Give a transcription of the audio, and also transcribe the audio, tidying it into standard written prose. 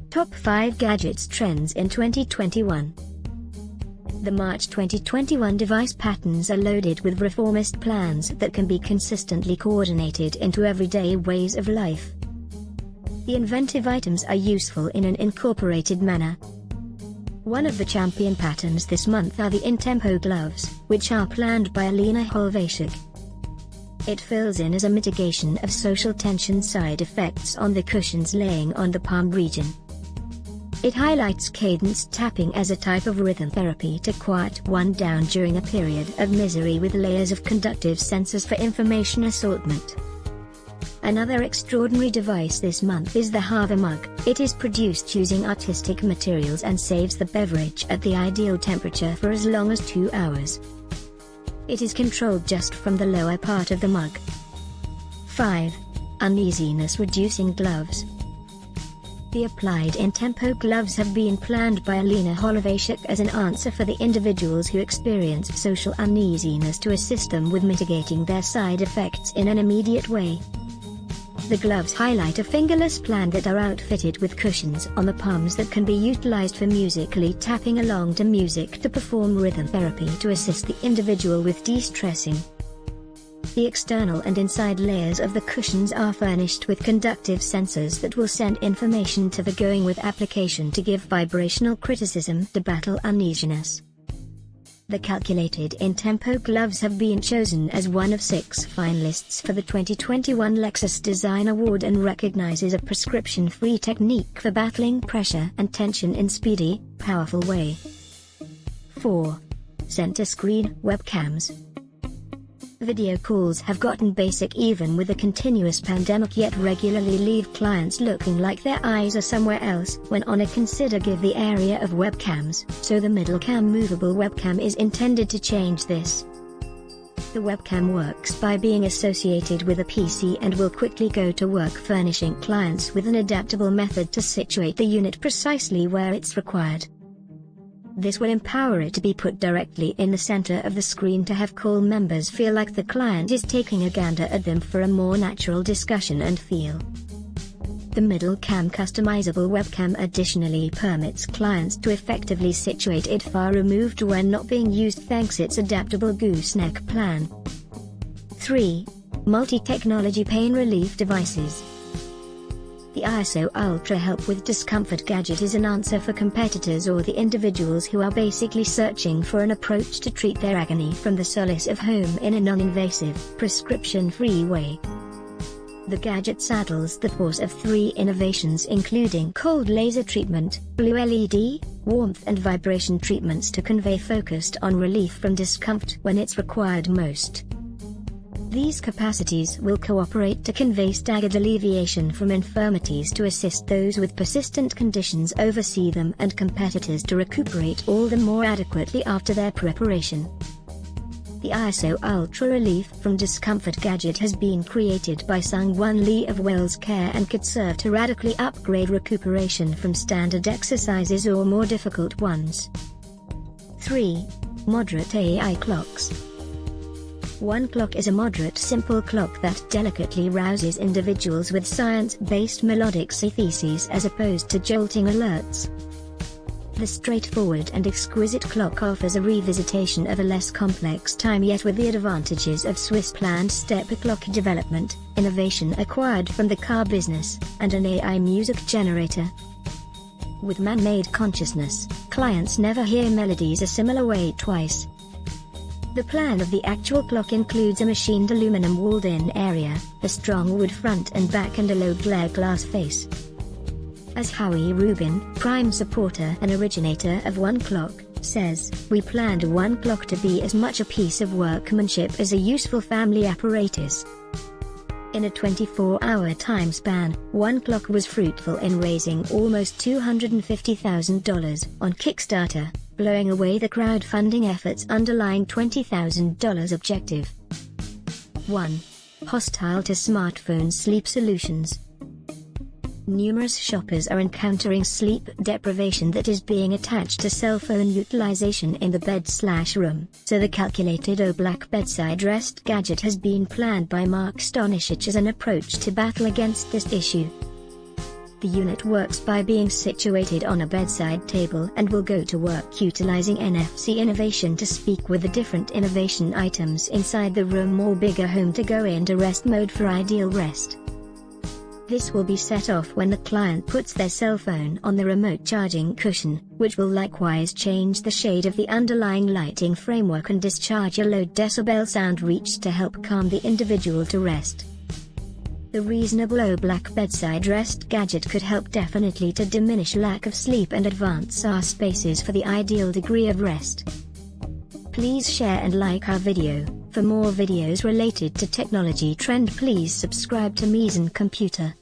Top 5 Gadgets Trends in 2021. The March 2021 device patterns are loaded with reformist plans that can be consistently coordinated into everyday ways of life. The inventive items are useful in an incorporated manner. One of the champion patterns this month are the in-tempo gloves, which are planned by Alina Holvashik. It fills in as a mitigation of social tension side effects on the cushions laying on the palm region. It highlights cadenced tapping as a type of rhythm therapy to quiet one down during a period of misery with layers of conductive sensors for information assortment. Another extraordinary device this month is the Hava mug. It is produced using artistic materials and saves the beverage at the ideal temperature for as long as 2 hours. It is controlled just from the lower part of the mug. 5. Uneasiness reducing gloves. The applied in-tempo gloves have been planned by Alina Holvashik as an answer for the individuals who experience social uneasiness to assist them with mitigating their side effects in an immediate way. The gloves highlight a fingerless plan that are outfitted with cushions on the palms that can be utilized for musically tapping along to music to perform rhythm therapy to assist the individual with de-stressing. The external and inside layers of the cushions are furnished with conductive sensors that will send information to the going with application to give vibrational criticism to battle uneasiness. The calculated in-tempo gloves have been chosen as one of 6 finalists for the 2021 Lexus Design Award and recognizes a prescription-free technique for battling pressure and tension in speedy, powerful way. 4. Center screen webcams. Video calls have gotten basic even with a continuous pandemic, yet regularly leave clients looking like their eyes are somewhere else when on a consider give the area of webcams, so the middle cam movable webcam is intended to change this. The webcam works by being associated with a PC and will quickly go to work furnishing clients with an adaptable method to situate the unit precisely where it's required. This will empower it to be put directly in the center of the screen to have call members feel like the client is taking a gander at them for a more natural discussion and feel. The middle cam customizable webcam additionally permits clients to effectively situate it far removed when not being used thanks its adaptable gooseneck plan. 3. Multi-technology pain relief devices. The ISO Ultra Help with Discomfort gadget is an answer for competitors or the individuals who are basically searching for an approach to treat their agony from the solace of home in a non-invasive, prescription-free way. The gadget saddles the force of 3 innovations including cold laser treatment, blue LED, warmth and vibration treatments to convey focused on relief from discomfort when it's required most. These capacities will cooperate to convey staggered alleviation from infirmities to assist those with persistent conditions oversee them and competitors to recuperate all the more adequately after their preparation. The ISO Ultra Relief from Discomfort gadget has been created by Sung-Won Lee of Wells Care and could serve to radically upgrade recuperation from standard exercises or more difficult ones. 3. Moderate AI clocks. One clock is a moderate simple clock that delicately rouses individuals with science-based melodic theses as opposed to jolting alerts. The straightforward and exquisite clock offers a revisitation of a less complex time yet with the advantages of Swiss planned step clock development, innovation acquired from the car business, and an AI music generator. With man-made consciousness, clients never hear melodies a similar way twice. The plan of the actual clock includes a machined aluminum walled-in area, a strong wood front and back and a low-glare glass face. As Howie Rubin, prime supporter and originator of One Clock, says, "We planned One Clock to be as much a piece of workmanship as a useful family apparatus." In a 24-hour time span, One Clock was fruitful in raising almost $250,000 on Kickstarter, blowing away the crowdfunding effort's underlying $20,000 objective. 1. Hostile to smartphone sleep solutions. Numerous shoppers are encountering sleep deprivation that is being attached to cell phone utilization in the bed/room, so the calculated O-Black bedside rest gadget has been planned by Mark Stonishich as an approach to battle against this issue. The unit works by being situated on a bedside table and will go to work utilizing NFC innovation to speak with the different innovation items inside the room or bigger home to go into rest mode for ideal rest. This will be set off when the client puts their cell phone on the remote charging cushion, which will likewise change the shade of the underlying lighting framework and discharge a low decibel sound reach to help calm the individual to rest. The reasonable O-Black bedside rest gadget could help definitely to diminish lack of sleep and advance our spaces for the ideal degree of rest. Please share and like our video. For more videos related to technology trend, please subscribe to Meeson Computer.